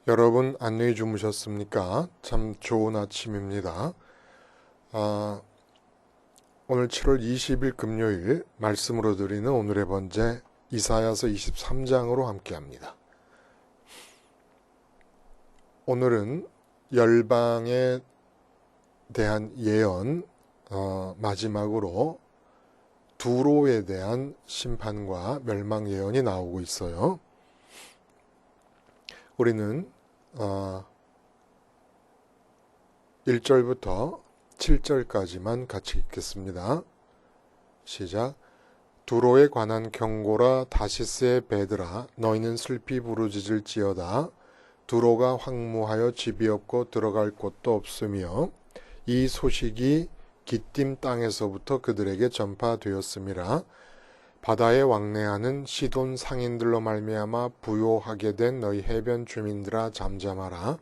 여러분 안녕히 주무셨습니까? 참 좋은 아침입니다. 아, 오늘 7월 20일 금요일 말씀으로 드리는 오늘의 번제 이사야서 23장으로 함께합니다. 오늘은 열방에 대한 예언, 마지막으로 두로에 대한 심판과 멸망 예언이 나오고 있어요. 우리는 1절부터 7절까지만 같이 읽겠습니다. 시작. 두로에 관한 경고라. 다시스의 배들아, 너희는 슬피 부르짖을지어다. 두로가 황무하여 집이 없고 들어갈 곳도 없으며 이 소식이 기띔 땅에서부터 그들에게 전파되었음이라. 바다에 왕래하는 시돈 상인들로 말미암아 부요하게 된 너희 해변 주민들아, 잠잠하라.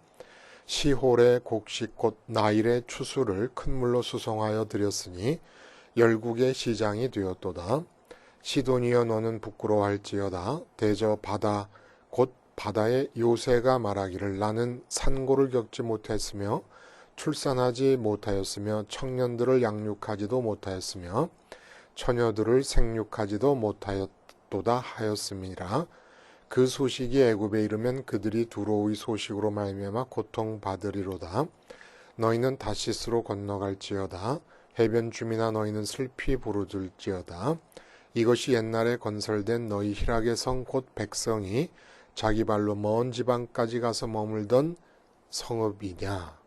시홀의 곡식 곧 나일의 추수를 큰 물로 수송하여 드렸으니 열국의 시장이 되었도다. 시돈이여, 너는 부끄러워할지어다. 대저 바다 곧 바다의 요새가 말하기를 나는 산고를 겪지 못했으며 출산하지 못하였으며 청년들을 양육하지도 못하였으며 처녀들을 생육하지도 못하였도다 하였음이라. 그 소식이 애굽에 이르면 그들이 두로의 소식으로 말미암아 고통받으리로다. 너희는 다시스로 건너갈지어다. 해변 주민아, 너희는 슬피 부르짖을지어다. 이것이 옛날에 건설된 너희 희락의 성 곧 백성이 자기 발로 먼 지방까지 가서 머물던 성읍이냐.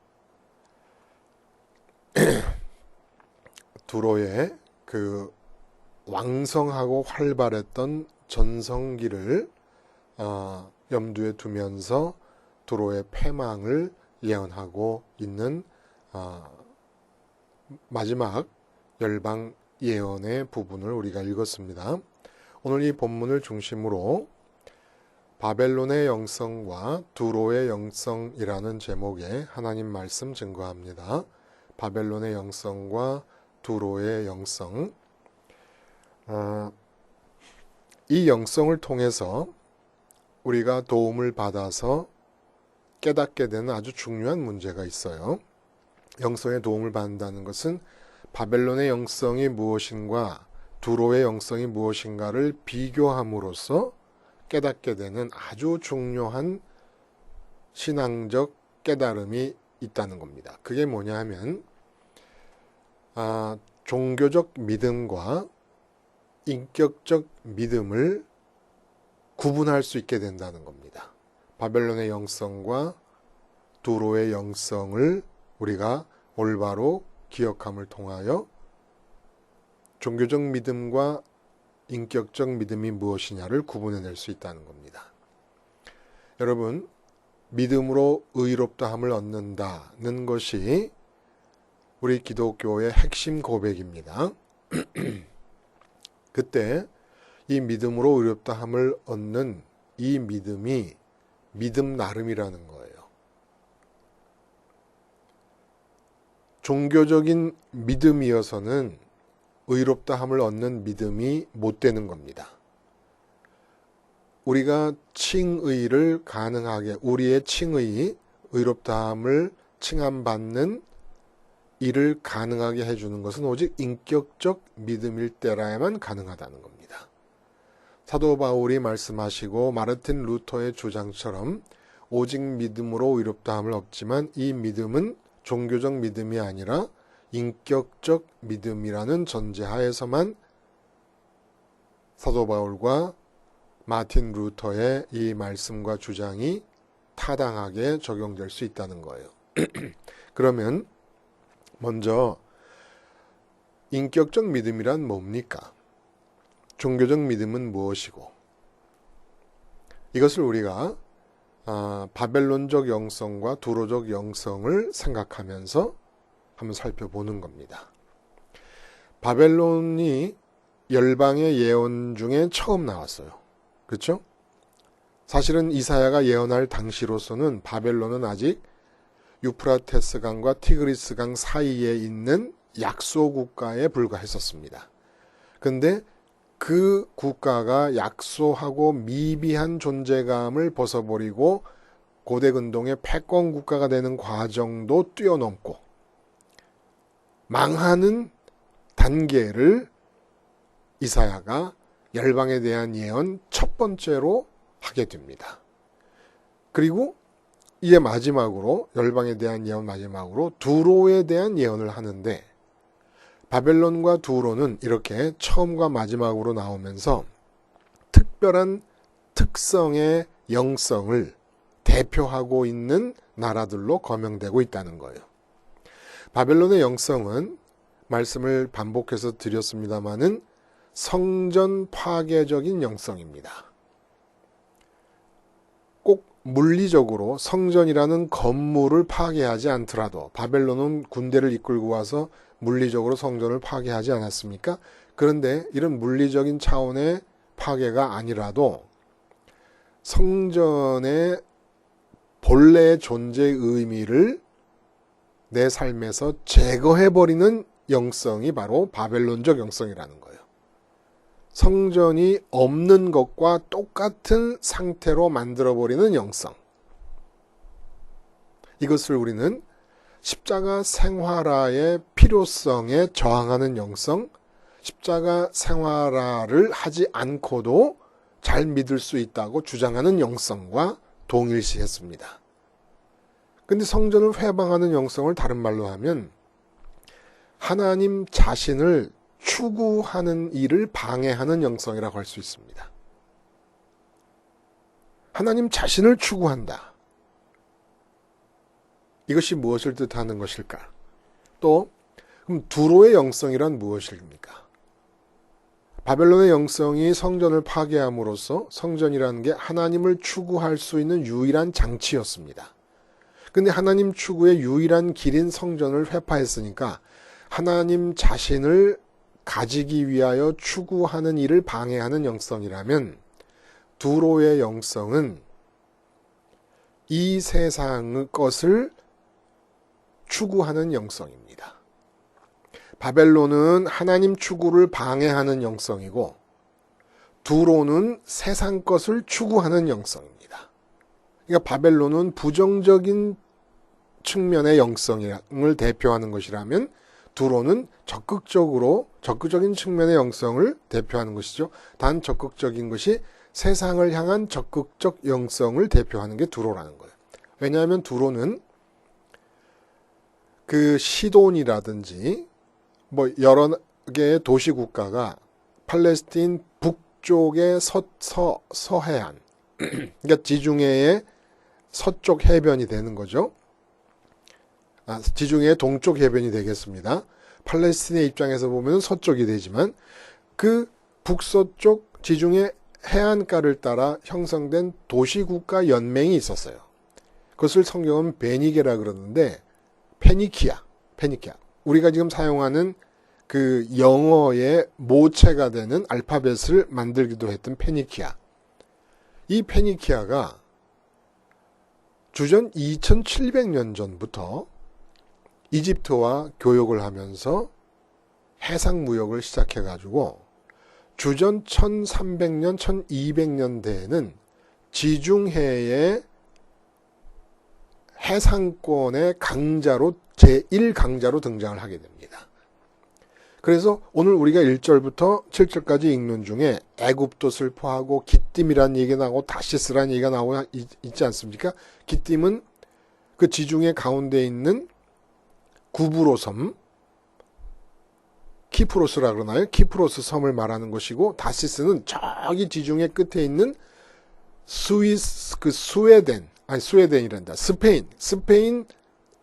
두로의 그 왕성하고 활발했던 전성기를 염두에 두면서 두로의 패망을 예언하고 있는 마지막 열방 예언의 부분을 우리가 읽었습니다. 오늘 이 본문을 중심으로 바벨론의 영성과 두로의 영성이라는 제목의 하나님 말씀 증거합니다. 바벨론의 영성과 두로의 영성. 이 영성을 통해서 우리가 도움을 받아서 깨닫게 되는 아주 중요한 문제가 있어요. 영성의 도움을 받는다는 것은 바벨론의 영성이 무엇인가, 두로의 영성이 무엇인가를 비교함으로써 깨닫게 되는 아주 중요한 신앙적 깨달음이 있다는 겁니다. 그게 뭐냐 하면 종교적 믿음과 인격적 믿음을 구분할 수 있게 된다는 겁니다. 바벨론의 영성과 두로의 영성을 우리가 올바로 기억함을 통하여 종교적 믿음과 인격적 믿음이 무엇이냐를 구분해낼 수 있다는 겁니다. 여러분, 믿음으로 의롭다함을 얻는다는 것이 우리 기독교의 핵심 고백입니다. 그때 이 믿음으로 의롭다함을 얻는 이 믿음이 믿음 나름이라는 거예요. 종교적인 믿음이어서는 의롭다함을 얻는 믿음이 못 되는 겁니다. 우리가 칭의를 가능하게, 우리의 칭의, 의롭다함을 칭함받는 이를 가능하게 해주는 것은 오직 인격적 믿음일 때라야만 가능하다는 겁니다. 사도 바울이 말씀하시고 마르틴 루터의 주장처럼 오직 믿음으로 의롭다함을 얻지만 이 믿음은 종교적 믿음이 아니라 인격적 믿음이라는 전제하에서만 사도 바울과 마틴 루터의 이 말씀과 주장이 타당하게 적용될 수 있다는 거예요. 그러면 먼저 인격적 믿음이란 뭡니까? 종교적 믿음은 무엇이고? 이것을 우리가 바벨론적 영성과 두로적 영성을 생각하면서 한번 살펴보는 겁니다. 바벨론이 열방의 예언 중에 처음 나왔어요. 그렇죠? 사실은 이사야가 예언할 당시로서는 바벨론은 아직 유프라테스 강과 티그리스 강 사이에 있는 약소 국가에 불과했었습니다. 근데 그 국가가 약소하고 미비한 존재감을 벗어버리고 고대 근동의 패권 국가가 되는 과정도 뛰어넘고 망하는 단계를 이사야가 열방에 대한 예언 첫 번째로 하게 됩니다. 그리고 이에 마지막으로 열방에 대한 예언 마지막으로 두로에 대한 예언을 하는데 바벨론과 두로는 이렇게 처음과 마지막으로 나오면서 특별한 특성의 영성을 대표하고 있는 나라들로 거명되고 있다는 거예요. 바벨론의 영성은 말씀을 반복해서 드렸습니다마는 성전 파괴적인 영성입니다. 꼭 물리적으로 성전이라는 건물을 파괴하지 않더라도 바벨론은 군대를 이끌고 와서 물리적으로 성전을 파괴하지 않았습니까? 그런데 이런 물리적인 차원의 파괴가 아니라도 성전의 본래의 존재의 의미를 내 삶에서 제거해버리는 영성이 바로 바벨론적 영성이라는 거예요. 성전이 없는 것과 똑같은 상태로 만들어버리는 영성. 이것을 우리는 십자가 생활화의 필요성에 저항하는 영성, 십자가 생활화를 하지 않고도 잘 믿을 수 있다고 주장하는 영성과 동일시했습니다. 근데 성전을 회방하는 영성을 다른 말로 하면 하나님 자신을 추구하는 일을 방해하는 영성이라고 할 수 있습니다. 하나님 자신을 추구한다. 이것이 무엇을 뜻하는 것일까? 또 그럼 두로의 영성이란 무엇입니까? 바벨론의 영성이 성전을 파괴함으로써 성전이라는 게 하나님을 추구할 수 있는 유일한 장치였습니다. 근데 하나님 추구의 유일한 길인 성전을 회파했으니까 하나님 자신을 가지기 위하여 추구하는 일을 방해하는 영성이라면 두로의 영성은 이 세상의 것을 추구하는 영성입니다. 바벨론은 하나님 추구를 방해하는 영성이고 두로는 세상 것을 추구하는 영성입니다. 그러니까 바벨론은 부정적인 측면의 영성을 대표하는 것이라면 두로는 적극적인 측면의 영성을 대표하는 것이죠. 단 적극적인 것이 세상을 향한 적극적 영성을 대표하는 게 두로라는 거예요. 왜냐하면 두로는 그 시돈이라든지 여러 개의 도시 국가가 팔레스틴 북쪽의 서해안, 그러니까 지중해의 서쪽 해변이 되는 거죠. 지중해의 동쪽 해변이 되겠습니다. 팔레스틴의 입장에서 보면 서쪽이 되지만 그 북서쪽 지중해 해안가를 따라 형성된 도시국가 연맹이 있었어요. 그것을 성경은 베니게라 그러는데 페니키아. 우리가 지금 사용하는 그 영어의 모체가 되는 알파벳을 만들기도 했던 페니키아. 이 페니키아가 주전 2700년 전부터 이집트와 교역을 하면서 해상 무역을 시작해가지고 주전 1300년, 1200년대에는 지중해의 해상권의 강자로 제1강자로 등장을 하게 됩니다. 그래서 오늘 우리가 1절부터 7절까지 읽는 중에 애굽도 슬퍼하고 기띔이라는 얘기가 나오고 다시스라는 얘기가 나오고 있지 않습니까? 기띔은 그 지중해 가운데 있는 구브로 섬, 키프로스라 그러나요? 키프로스 섬을 말하는 것이고 다시스는 저기 지중해 끝에 있는 스웨덴이란다. 스페인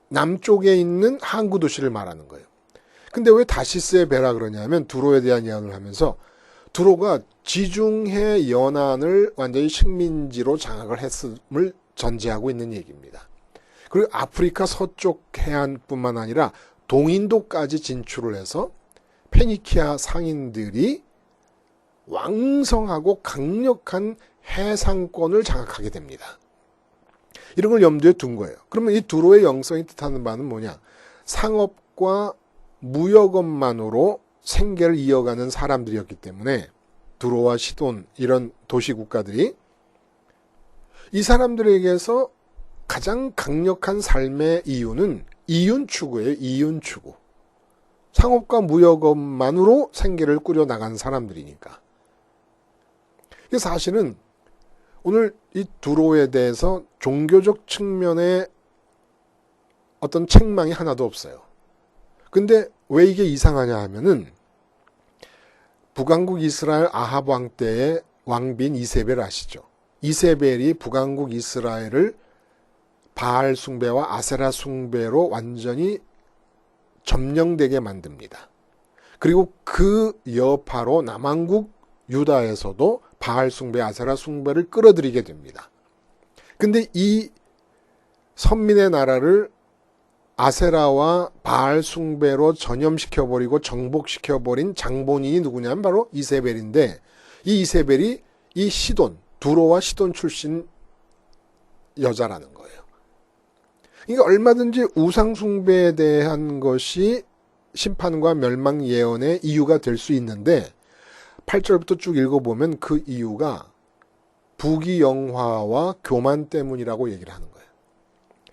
남쪽에 있는 항구 도시를 말하는 거예요. 근데 왜 다시스의 배라 그러냐면 두로에 대한 예언을 하면서 두로가 지중해 연안을 완전히 식민지로 장악을 했음을 전제하고 있는 얘기입니다. 그리고 아프리카 서쪽 해안뿐만 아니라 동인도까지 진출을 해서 페니키아 상인들이 왕성하고 강력한 해상권을 장악하게 됩니다. 이런 걸 염두에 둔 거예요. 그러면 이 두로의 영성이 뜻하는 바는 뭐냐? 상업과 무역업만으로 생계를 이어가는 사람들이었기 때문에 두로와 시돈 이런 도시 국가들이 이 사람들에게서 가장 강력한 삶의 이유는 이윤추구예요. 이윤추구. 상업과 무역업만으로 생계를 꾸려나간 사람들이니까. 사실은 오늘 이 두로에 대해서 종교적 측면의 어떤 책망이 하나도 없어요. 근데 왜 이게 이상하냐 하면은 북왕국 이스라엘 아합 왕 때의 왕비인 이세벨 아시죠? 이세벨이 북왕국 이스라엘을 바알 숭배와 아세라 숭배로 완전히 점령되게 만듭니다. 그리고 그 여파로 남왕국 유다에서도 바알 숭배, 아세라 숭배를 끌어들이게 됩니다. 근데 이 선민의 나라를 아세라와 바알 숭배로 전염시켜버리고 정복시켜버린 장본인이 누구냐면 바로 이세벨인데, 이 이세벨이 이 시돈, 두로와 시돈 출신 여자라는 거예요. 그러니까 얼마든지 우상숭배에 대한 것이 심판과 멸망 예언의 이유가 될 수 있는데 8절부터 쭉 읽어보면 그 이유가 부귀영화와 교만 때문이라고 얘기를 하는 거예요.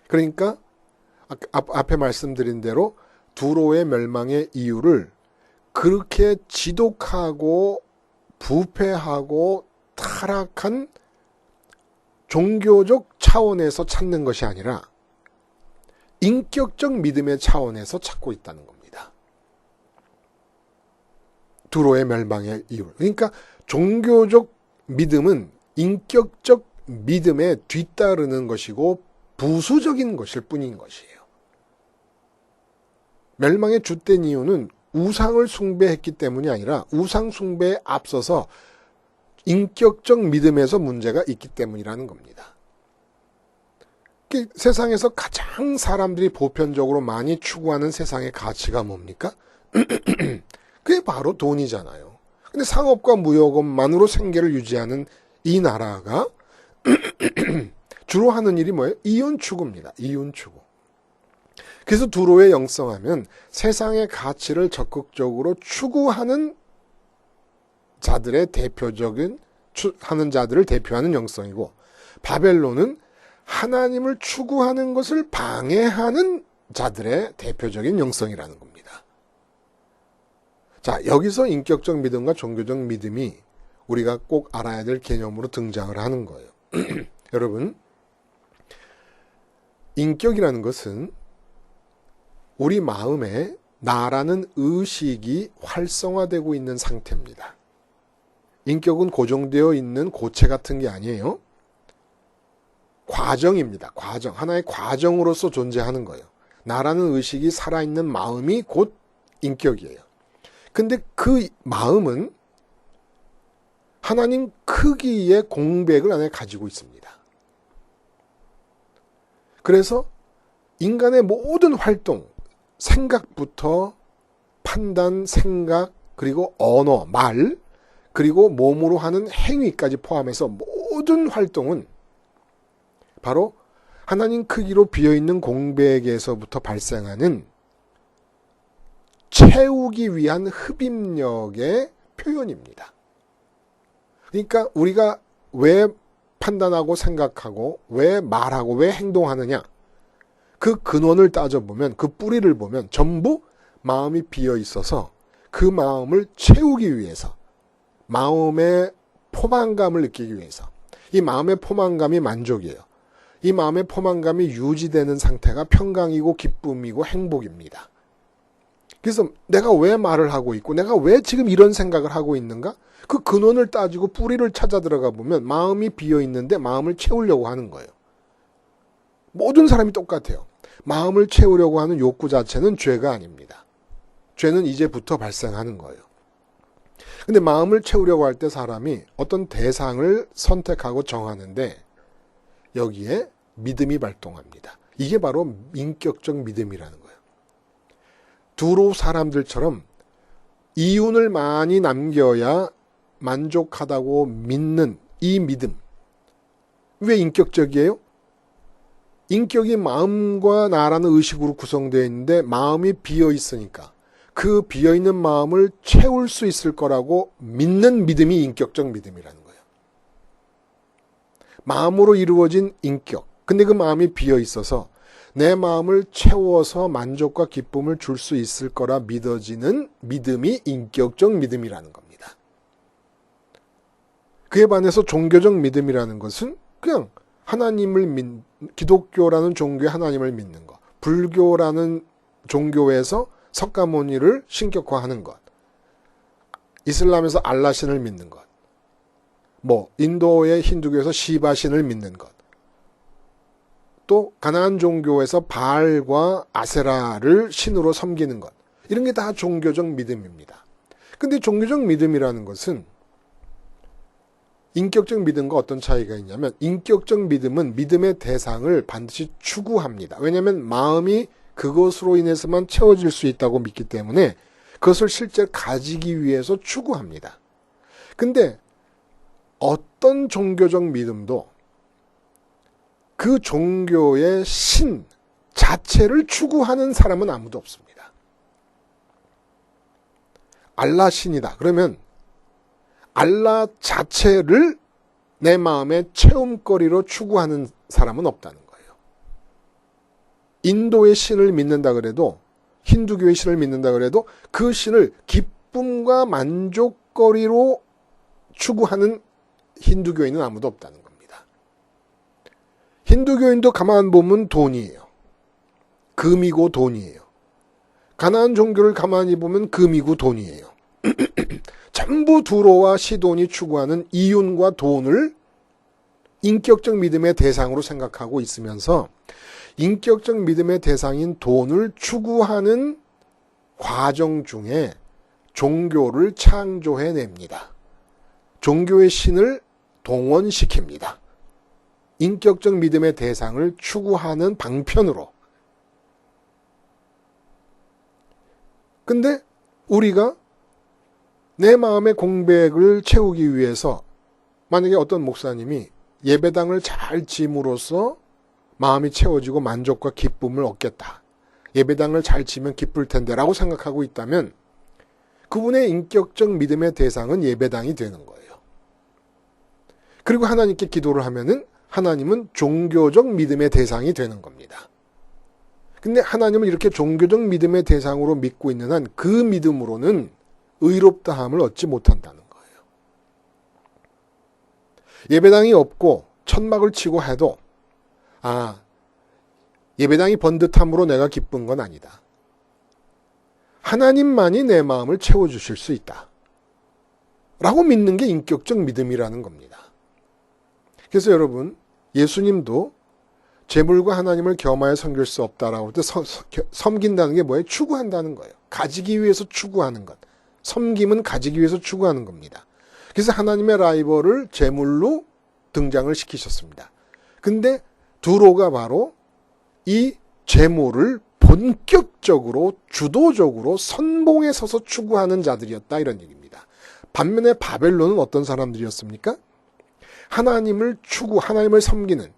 그러니까 앞에 말씀드린 대로 두로의 멸망의 이유를 그렇게 지독하고 부패하고 타락한 종교적 차원에서 찾는 것이 아니라 인격적 믿음의 차원에서 찾고 있다는 겁니다. 두로의 멸망의 이유. 그러니까 종교적 믿음은 인격적 믿음에 뒤따르는 것이고 부수적인 것일 뿐인 것이에요. 멸망의 주된 이유는 우상을 숭배했기 때문이 아니라 우상 숭배에 앞서서 인격적 믿음에서 문제가 있기 때문이라는 겁니다. 세상에서 가장 사람들이 보편적으로 많이 추구하는 세상의 가치가 뭡니까? 그게 바로 돈이잖아요. 근데 상업과 무역업만으로 생계를 유지하는 이 나라가 주로 하는 일이 뭐예요? 이윤 추구입니다. 이윤 추구. 그래서 두로의 영성하면 세상의 가치를 적극적으로 추구하는 자들의 대표적인 하는 자들을 대표하는 영성이고, 바벨론은 하나님을 추구하는 것을 방해하는 자들의 대표적인 영성이라는 겁니다. 자, 여기서 인격적 믿음과 종교적 믿음이 우리가 꼭 알아야 될 개념으로 등장을 하는 거예요. 여러분, 인격이라는 것은 우리 마음에 나라는 의식이 활성화되고 있는 상태입니다. 인격은 고정되어 있는 고체 같은 게 아니에요. 과정입니다. 과정. 하나의 과정으로서 존재하는 거예요. 나라는 의식이 살아있는 마음이 곧 인격이에요. 근데 그 마음은 하나님 크기의 공백을 안에 가지고 있습니다. 그래서 인간의 모든 활동, 생각부터 판단, 생각, 그리고 언어, 말, 그리고 몸으로 하는 행위까지 포함해서 모든 활동은 바로 하나님 크기로 비어있는 공백에서부터 발생하는 채우기 위한 흡입력의 표현입니다. 그러니까 우리가 왜 판단하고 생각하고 왜 말하고 왜 행동하느냐, 그 근원을 따져보면, 그 뿌리를 보면 전부 마음이 비어 있어서 그 마음을 채우기 위해서, 마음의 포만감을 느끼기 위해서, 이 마음의 포만감이 만족이에요. 이 마음의 포만감이 유지되는 상태가 평강이고 기쁨이고 행복입니다. 그래서 내가 왜 말을 하고 있고 내가 왜 지금 이런 생각을 하고 있는가? 그 근원을 따지고 뿌리를 찾아 들어가 보면 마음이 비어 있는데 마음을 채우려고 하는 거예요. 모든 사람이 똑같아요. 마음을 채우려고 하는 욕구 자체는 죄가 아닙니다. 죄는 이제부터 발생하는 거예요. 근데 마음을 채우려고 할 때 사람이 어떤 대상을 선택하고 정하는데 여기에 믿음이 발동합니다. 이게 바로 인격적 믿음이라는 거예요. 두로 사람들처럼 이윤을 많이 남겨야 만족하다고 믿는 이 믿음. 왜 인격적이에요? 인격이 마음과 나라는 의식으로 구성되어 있는데 마음이 비어 있으니까 그 비어 있는 마음을 채울 수 있을 거라고 믿는 믿음이 인격적 믿음이라는 거예요. 마음으로 이루어진 인격, 근데 그 마음이 비어 있어서 내 마음을 채워서 만족과 기쁨을 줄 수 있을 거라 믿어지는 믿음이 인격적 믿음이라는 겁니다. 그에 반해서 종교적 믿음이라는 것은 그냥 기독교라는 종교에 하나님을 믿는 것, 불교라는 종교에서 석가모니를 신격화하는 것, 이슬람에서 알라신을 믿는 것, 인도의 힌두교에서 시바신을 믿는 것, 또 가나안 종교에서 바알과 아세라를 신으로 섬기는 것, 이런 게 다 종교적 믿음입니다. 근데 종교적 믿음이라는 것은 인격적 믿음과 어떤 차이가 있냐면, 인격적 믿음은 믿음의 대상을 반드시 추구합니다. 왜냐하면 마음이 그것으로 인해서만 채워질 수 있다고 믿기 때문에 그것을 실제 가지기 위해서 추구합니다. 근데 어떤 종교적 믿음도 그 종교의 신 자체를 추구하는 사람은 아무도 없습니다. 알라 신이다. 그러면 알라 자체를 내 마음의 체험거리로 추구하는 사람은 없다는 거예요. 인도의 신을 믿는다 그래도, 힌두교의 신을 믿는다 그래도 그 신을 기쁨과 만족거리로 추구하는 힌두교인은 아무도 없다는 겁니다. 힌두교인도 가만 보면 돈이에요. 금이고 돈이에요. 가나안 종교를 가만히 보면 금이고 돈이에요. 전부 두로와 시돈이 추구하는 이윤과 돈을 인격적 믿음의 대상으로 생각하고 있으면서 인격적 믿음의 대상인 돈을 추구하는 과정 중에 종교를 창조해냅니다. 종교의 신을 동원시킵니다. 인격적 믿음의 대상을 추구하는 방편으로. 근데 우리가 내 마음의 공백을 채우기 위해서 만약에 어떤 목사님이 예배당을 잘 짐으로써 마음이 채워지고 만족과 기쁨을 얻겠다. 예배당을 잘 지면 기쁠 텐데 라고 생각하고 있다면 그분의 인격적 믿음의 대상은 예배당이 되는 거예요. 그리고 하나님께 기도를 하면은 하나님은 종교적 믿음의 대상이 되는 겁니다. 근데 하나님을 이렇게 종교적 믿음의 대상으로 믿고 있는 한 그 믿음으로는 의롭다함을 얻지 못한다는 거예요. 예배당이 없고 천막을 치고 해도 예배당이 번듯함으로 내가 기쁜 건 아니다. 하나님만이 내 마음을 채워주실 수 있다. 라고 믿는 게 인격적 믿음이라는 겁니다. 그래서 여러분, 예수님도 재물과 하나님을 겸하여 섬길 수 없다라고 할 때 섬긴다는 게 뭐예요? 추구한다는 거예요. 가지기 위해서 추구하는 것. 섬김은 가지기 위해서 추구하는 겁니다. 그래서 하나님의 라이벌을 재물로 등장을 시키셨습니다. 근데 두로가 바로 이 재물을 본격적으로 주도적으로 선봉에 서서 추구하는 자들이었다, 이런 얘기입니다. 반면에 바벨론은 어떤 사람들이었습니까? 하나님을 섬기는,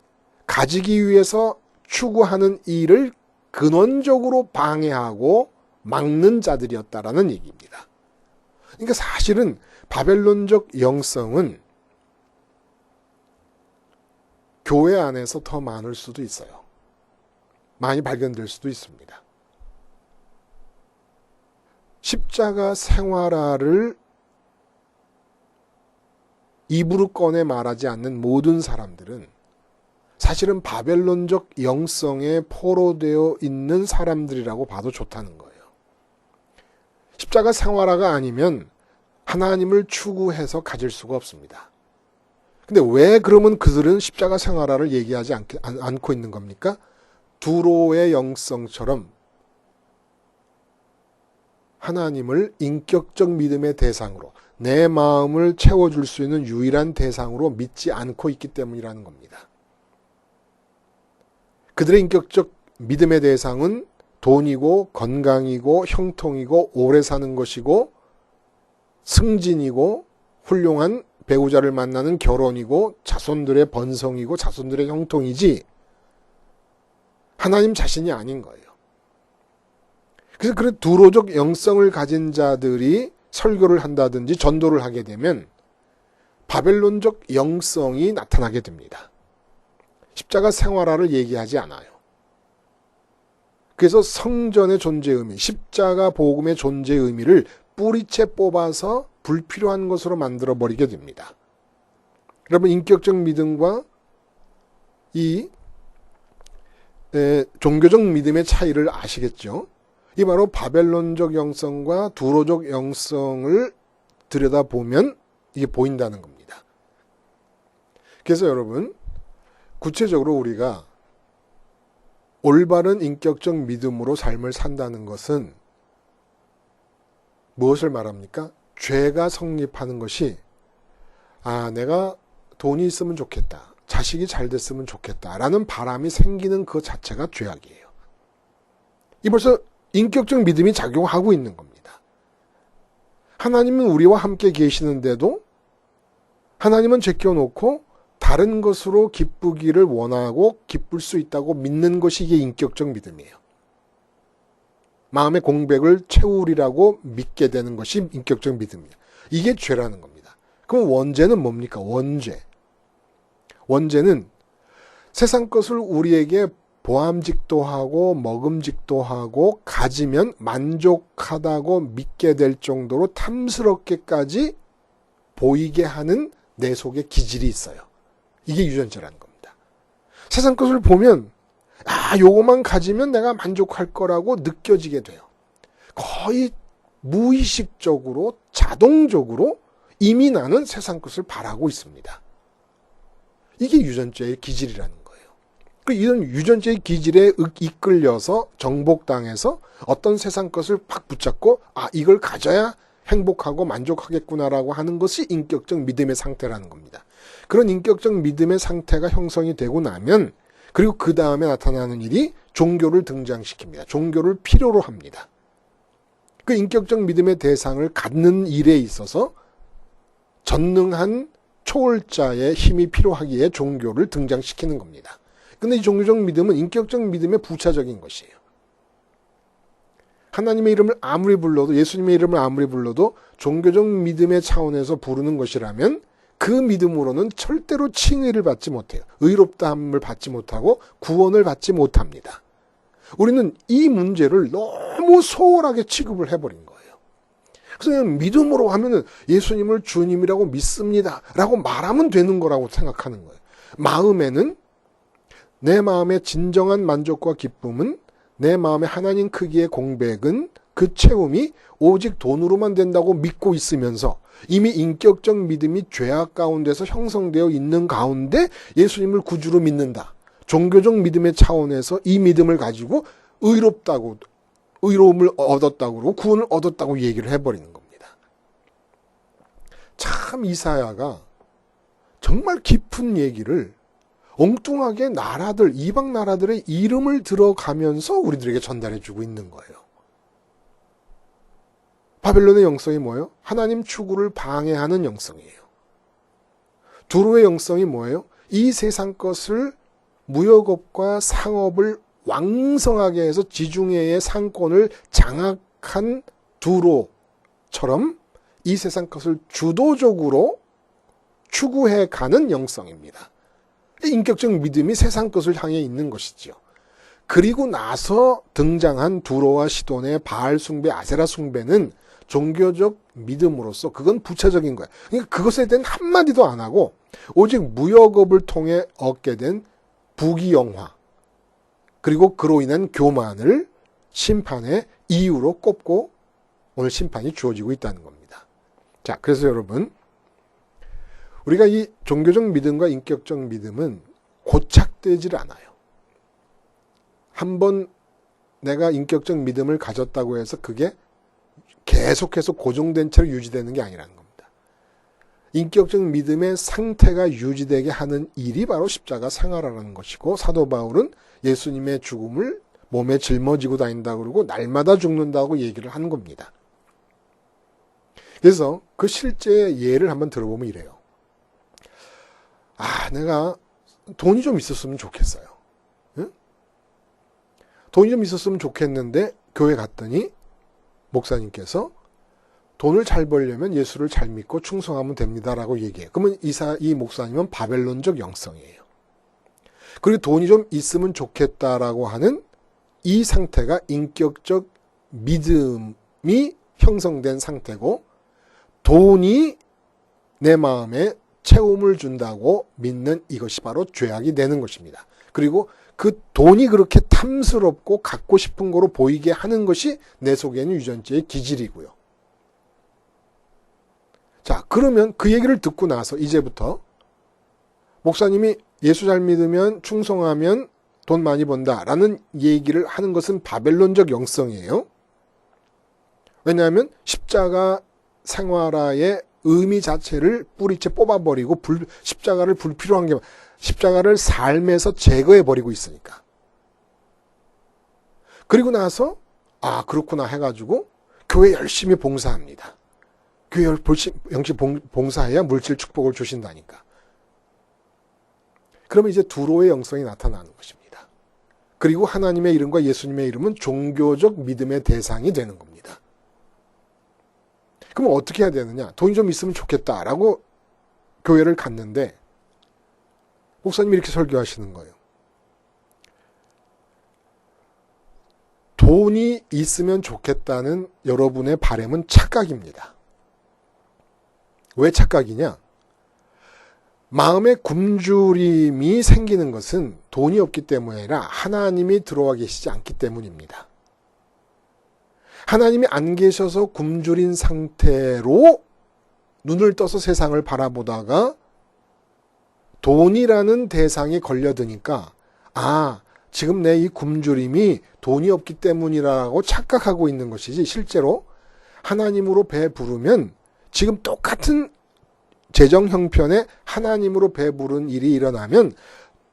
가지기 위해서 추구하는 일을 근원적으로 방해하고 막는 자들이었다라는 얘기입니다. 그러니까 사실은 바벨론적 영성은 교회 안에서 더 많을 수도 있어요. 많이 발견될 수도 있습니다. 십자가 생활화를 입으로 꺼내 말하지 않는 모든 사람들은 사실은 바벨론적 영성에 포로되어 있는 사람들이라고 봐도 좋다는 거예요. 십자가 생활화가 아니면 하나님을 추구해서 가질 수가 없습니다. 근데 왜 그러면 그들은 십자가 생활화를 얘기하지 않고 있는 겁니까? 두로의 영성처럼 하나님을 인격적 믿음의 대상으로, 내 마음을 채워줄 수 있는 유일한 대상으로 믿지 않고 있기 때문이라는 겁니다. 그들의 인격적 믿음의 대상은 돈이고 건강이고 형통이고 오래 사는 것이고 승진이고 훌륭한 배우자를 만나는 결혼이고 자손들의 번성이고 자손들의 형통이지 하나님 자신이 아닌 거예요. 그래서 그런 두로적 영성을 가진 자들이 설교를 한다든지 전도를 하게 되면 바벨론적 영성이 나타나게 됩니다. 십자가 생활화를 얘기하지 않아요. 그래서 성전의 존재 의미, 십자가 복음의 존재 의미를 뿌리채 뽑아서 불필요한 것으로 만들어버리게 됩니다. 여러분, 인격적 믿음과 이 종교적 믿음의 차이를 아시겠죠? 이 바로 바벨론적 영성과 두로적 영성을 들여다보면 이게 보인다는 겁니다. 그래서 여러분, 구체적으로 우리가 올바른 인격적 믿음으로 삶을 산다는 것은 무엇을 말합니까? 죄가 성립하는 것이 내가 돈이 있으면 좋겠다. 자식이 잘 됐으면 좋겠다. 라는 바람이 생기는 그 자체가 죄악이에요. 이 벌써 인격적 믿음이 작용하고 있는 겁니다. 하나님은 우리와 함께 계시는데도 하나님은 제껴놓고 다른 것으로 기쁘기를 원하고 기쁠 수 있다고 믿는 것이 이게 인격적 믿음이에요. 마음의 공백을 채우리라고 믿게 되는 것이 인격적 믿음이에요. 이게 죄라는 겁니다. 그럼 원죄는 뭡니까? 원죄는 세상 것을 우리에게 보암직도 하고 먹음직도 하고 가지면 만족하다고 믿게 될 정도로 탐스럽게까지 보이게 하는 내 속에 기질이 있어요. 이게 유전죄라는 겁니다. 세상 것을 보면 요거만 가지면 내가 만족할 거라고 느껴지게 돼요. 거의 무의식적으로 자동적으로 이미 나는 세상 것을 바라고 있습니다. 이게 유전죄의 기질이라는 거예요. 이런 유전죄의 기질에 이끌려서 정복당해서 어떤 세상 것을 팍 붙잡고 이걸 가져야 행복하고 만족하겠구나라고 하는 것이 인격적 믿음의 상태라는 겁니다. 그런 인격적 믿음의 상태가 형성이 되고 나면 그리고 그 다음에 나타나는 일이 종교를 등장시킵니다. 종교를 필요로 합니다. 그 인격적 믿음의 대상을 갖는 일에 있어서 전능한 초월자의 힘이 필요하기에 종교를 등장시키는 겁니다. 근데 이 종교적 믿음은 인격적 믿음의 부차적인 것이에요. 하나님의 이름을 아무리 불러도, 예수님의 이름을 아무리 불러도 종교적 믿음의 차원에서 부르는 것이라면 그 믿음으로는 절대로 칭의를 받지 못해요. 의롭다함을 받지 못하고 구원을 받지 못합니다. 우리는 이 문제를 너무 소홀하게 취급을 해버린 거예요. 그래서 그냥 믿음으로 하면은 예수님을 주님이라고 믿습니다 라고 말하면 되는 거라고 생각하는 거예요. 마음에는 내 마음의 진정한 만족과 기쁨은, 내 마음의 하나님 크기의 공백은, 그 채움이 오직 돈으로만 된다고 믿고 있으면서 이미 인격적 믿음이 죄악 가운데서 형성되어 있는 가운데 예수님을 구주로 믿는다. 종교적 믿음의 차원에서 이 믿음을 가지고 의로움을 얻었다고 그러고 구원을 얻었다고 얘기를 해버리는 겁니다. 참 이사야가 정말 깊은 얘기를 엉뚱하게 이방 나라들의 이름을 들어가면서 우리들에게 전달해주고 있는 거예요. 바벨론의 영성이 뭐예요? 하나님 추구를 방해하는 영성이에요. 두로의 영성이 뭐예요? 이 세상 것을 무역업과 상업을 왕성하게 해서 지중해의 상권을 장악한 두로처럼 이 세상 것을 주도적으로 추구해가는 영성입니다. 인격적 믿음이 세상 것을 향해 있는 것이죠. 그리고 나서 등장한 두로와 시돈의 바알 숭배, 아세라 숭배는 종교적 믿음으로서 그건 부차적인 거야. 그러니까 그것에 대한 한마디도 안 하고 오직 무역업을 통해 얻게 된 부귀영화 그리고 그로 인한 교만을 심판의 이유로 꼽고 오늘 심판이 주어지고 있다는 겁니다. 자, 그래서 여러분, 우리가 이 종교적 믿음과 인격적 믿음은 고착되질 않아요. 한번 내가 인격적 믿음을 가졌다고 해서 그게 계속해서 고정된 채로 유지되는 게 아니라는 겁니다. 인격적 믿음의 상태가 유지되게 하는 일이 바로 십자가 생활하라는 것이고, 사도 바울은 예수님의 죽음을 몸에 짊어지고 다닌다고 그러고 날마다 죽는다고 얘기를 하는 겁니다. 그래서 그 실제 예를 한번 들어보면 이래요. 내가 돈이 좀 있었으면 좋겠어요. 응? 돈이 좀 있었으면 좋겠는데 교회 갔더니 목사님께서 돈을 잘 벌려면 예수를 잘 믿고 충성하면 됩니다라고 얘기해요. 그러면 이 목사님은 바벨론적 영성이에요. 그리고 돈이 좀 있으면 좋겠다라고 하는 이 상태가 인격적 믿음이 형성된 상태고, 돈이 내 마음에 채움을 준다고 믿는 이것이 바로 죄악이 되는 것입니다. 그리고 그 돈이 그렇게 탐스럽고 갖고 싶은 거로 보이게 하는 것이 내 속에 있는 유전자의 기질이고요. 자, 그러면 그 얘기를 듣고 나서 이제부터 목사님이 예수 잘 믿으면 충성하면 돈 많이 번다라는 얘기를 하는 것은 바벨론적 영성이에요. 왜냐하면 십자가 생활화의 의미 자체를 뿌리째 뽑아버리고 십자가를 불필요한 게, 십자가를 삶에서 제거해버리고 있으니까. 그리고 나서 아 그렇구나 해가지고 교회 열심히 봉사합니다. 교회 열심히 봉사해야 물질 축복을 주신다니까. 그러면 이제 두로의 영성이 나타나는 것입니다. 그리고 하나님의 이름과 예수님의 이름은 종교적 믿음의 대상이 되는 겁니다. 그럼 어떻게 해야 되느냐? 돈이 좀 있으면 좋겠다라고 교회를 갔는데 목사님이 이렇게 설교하시는 거예요. 돈이 있으면 좋겠다는 여러분의 바람은 착각입니다. 왜 착각이냐? 마음에 굶주림이 생기는 것은 돈이 없기 때문이 아니라 하나님이 들어와 계시지 않기 때문입니다. 하나님이 안 계셔서 굶주린 상태로 눈을 떠서 세상을 바라보다가 돈이라는 대상이 걸려드니까 아, 지금 내 이 굶주림이 돈이 없기 때문이라고 착각하고 있는 것이지, 실제로 하나님으로 배부르면 지금 똑같은 재정 형편에 하나님으로 배부른 일이 일어나면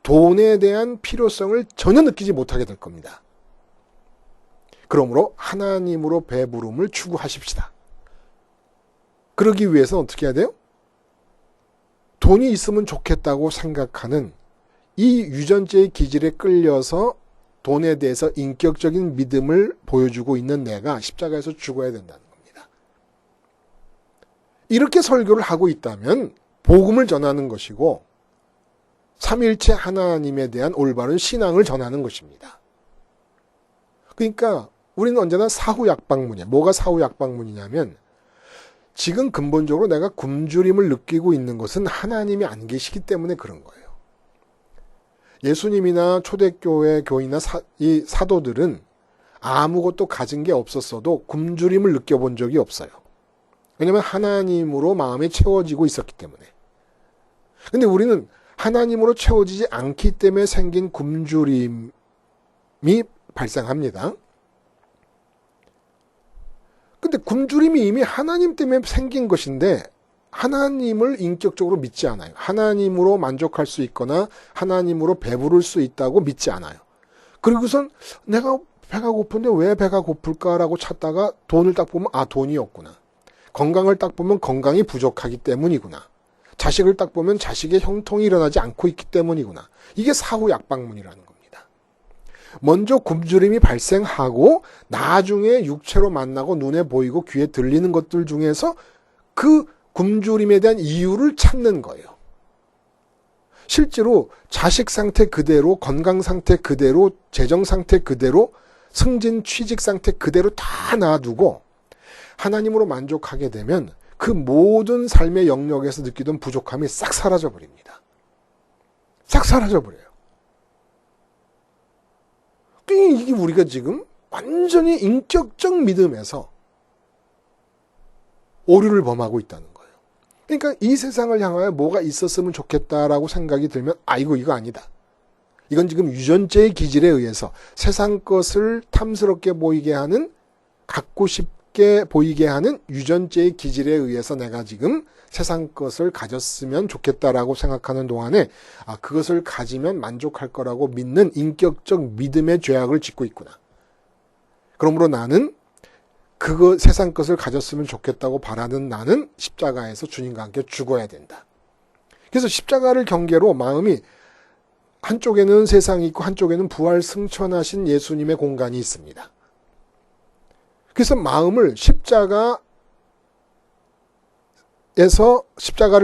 돈에 대한 필요성을 전혀 느끼지 못하게 될 겁니다. 그러므로 하나님으로 배부름을 추구하십시다. 그러기 위해서는 어떻게 해야 돼요? 돈이 있으면 좋겠다고 생각하는 이 유전자의 기질에 끌려서 돈에 대해서 인격적인 믿음을 보여주고 있는 내가 십자가에서 죽어야 된다는 겁니다. 이렇게 설교를 하고 있다면 복음을 전하는 것이고 삼위일체 하나님에 대한 올바른 신앙을 전하는 것입니다. 그러니까 우리는 언제나 사후약방문이야. 뭐가 사후약방문이냐면 지금 근본적으로 내가 굶주림을 느끼고 있는 것은 하나님이 안 계시기 때문에 그런 거예요. 예수님이나 초대교회 교인이나 이 사도들은 아무것도 가진 게 없었어도 굶주림을 느껴본 적이 없어요. 왜냐하면 하나님으로 마음이 채워지고 있었기 때문에. 근데 우리는 하나님으로 채워지지 않기 때문에 생긴 굶주림이 발생합니다. 근데 굶주림이 이미 하나님 때문에 생긴 것인데 하나님을 인격적으로 믿지 않아요. 하나님으로 만족할 수 있거나 하나님으로 배부를 수 있다고 믿지 않아요. 그리고선 내가 배가 고픈데 왜 배가 고플까라고 찾다가 돈을 딱 보면 아, 돈이 없구나. 건강을 딱 보면 건강이 부족하기 때문이구나. 자식을 딱 보면 자식의 형통이 일어나지 않고 있기 때문이구나. 이게 사후약방문이라는 겁니다. 먼저 굶주림이 발생하고 나중에 육체로 만나고 눈에 보이고 귀에 들리는 것들 중에서 그 굶주림에 대한 이유를 찾는 거예요. 실제로 자식 상태 그대로, 건강 상태 그대로, 재정 상태 그대로, 승진 취직 상태 그대로 다 놔두고 하나님으로 만족하게 되면 그 모든 삶의 영역에서 느끼던 부족함이 싹 사라져 버립니다. 싹 사라져 버려요. 이게 우리가 지금 완전히 인격적 믿음에서 오류를 범하고 있다는 거예요. 그러니까 이 세상을 향하여 뭐가 있었으면 좋겠다라고 생각이 들면 이거 아니다. 이건 지금 유전자의 기질에 의해서 세상 것을 탐스럽게 보이게 하는, 갖고 싶게 보이게 하는 유전자의 기질에 의해서 내가 지금 세상 것을 가졌으면 좋겠다라고 생각하는 동안에 그것을 가지면 만족할 거라고 믿는 인격적 믿음의 죄악을 짓고 있구나. 그러므로 나는 그거 세상 것을 가졌으면 좋겠다고 바라는 나는 십자가에서 주님과 함께 죽어야 된다. 그래서 십자가를 경계로 마음이 한쪽에는 세상이 있고 한쪽에는 부활 승천하신 예수님의 공간이 있습니다. 그래서 마음을 십자가를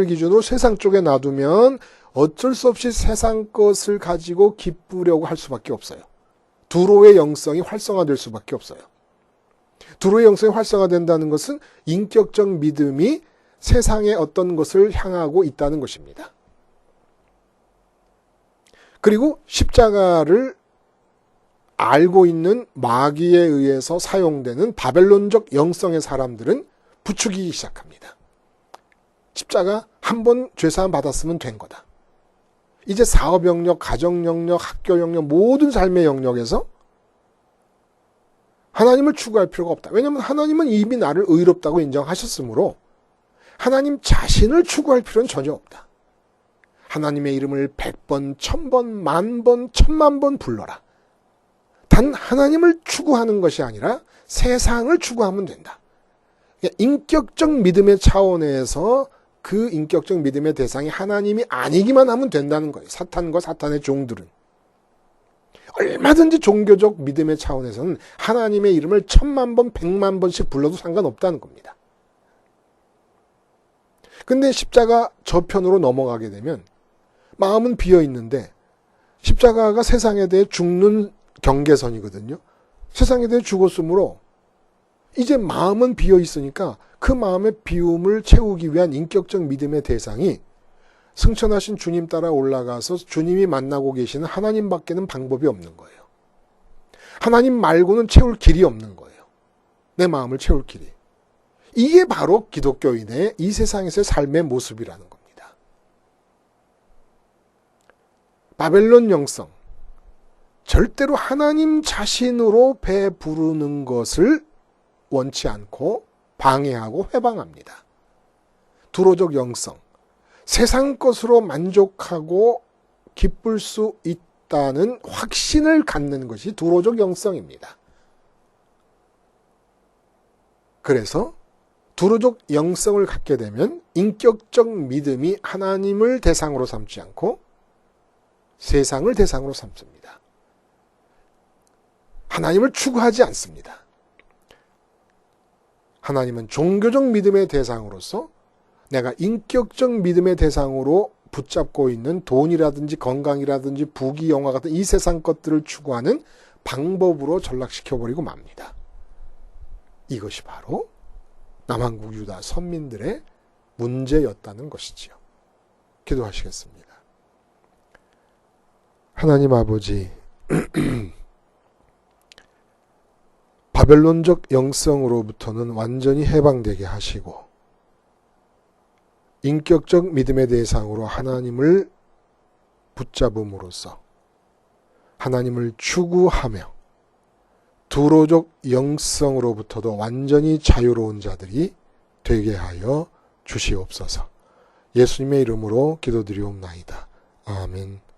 기준으로 세상 쪽에 놔두면 어쩔 수 없이 세상 것을 가지고 기쁘려고 할 수밖에 없어요. 두로의 영성이 활성화될 수밖에 없어요. 두로의 영성이 활성화된다는 것은 인격적 믿음이 세상의 어떤 것을 향하고 있다는 것입니다. 그리고 십자가를 알고 있는 마귀에 의해서 사용되는 바벨론적 영성의 사람들은 부추기기 시작합니다. 십자가 한 번 죄사함 받았으면 된 거다. 이제 사업 영역, 가정 영역, 학교 영역, 모든 삶의 영역에서 하나님을 추구할 필요가 없다. 왜냐하면 하나님은 이미 나를 의롭다고 인정하셨으므로 하나님 자신을 추구할 필요는 전혀 없다. 하나님의 이름을 100번, 1000번, 10,000번, 10,000,000번 불러라. 단 하나님을 추구하는 것이 아니라 세상을 추구하면 된다. 인격적 믿음의 차원에서 그 인격적 믿음의 대상이 하나님이 아니기만 하면 된다는 거예요. 사탄과 사탄의 종들은. 얼마든지 종교적 믿음의 차원에서는 하나님의 이름을 10,000,000번, 100,000,000번씩 불러도 상관없다는 겁니다. 근데 십자가 저편으로 넘어가게 되면 마음은 비어 있는데 십자가가 세상에 대해 죽는 경계선이거든요. 세상에 대해 죽었으므로 이제 마음은 비어 있으니까 그 마음의 비움을 채우기 위한 인격적 믿음의 대상이 승천하신 주님 따라 올라가서 주님이 만나고 계시는 하나님밖에는 방법이 없는 거예요. 하나님 말고는 채울 길이 없는 거예요. 내 마음을 채울 길이. 이게 바로 기독교인의 이 세상에서의 삶의 모습이라는 겁니다. 바벨론 영성, 절대로 하나님 자신으로 배부르는 것을 원치 않고 방해하고 회방합니다. 두로적 영성, 세상 것으로 만족하고 기쁠 수 있다는 확신을 갖는 것이 두로적 영성입니다. 그래서 두로적 영성을 갖게 되면 인격적 믿음이 하나님을 대상으로 삼지 않고 세상을 대상으로 삼습니다. 하나님을 추구하지 않습니다. 하나님은 종교적 믿음의 대상으로서 내가 인격적 믿음의 대상으로 붙잡고 있는 돈이라든지 건강이라든지 부귀 영화 같은 이 세상 것들을 추구하는 방법으로 전락시켜버리고 맙니다. 이것이 바로 남한국 유다 선민들의 문제였다는 것이지요. 기도하시겠습니다. 하나님 아버지, 바벨론적 영성으로부터는 완전히 해방되게 하시고 인격적 믿음의 대상으로 하나님을 붙잡음으로써 하나님을 추구하며 두로적 영성으로부터도 완전히 자유로운 자들이 되게 하여 주시옵소서. 예수님의 이름으로 기도드리옵나이다. 아멘.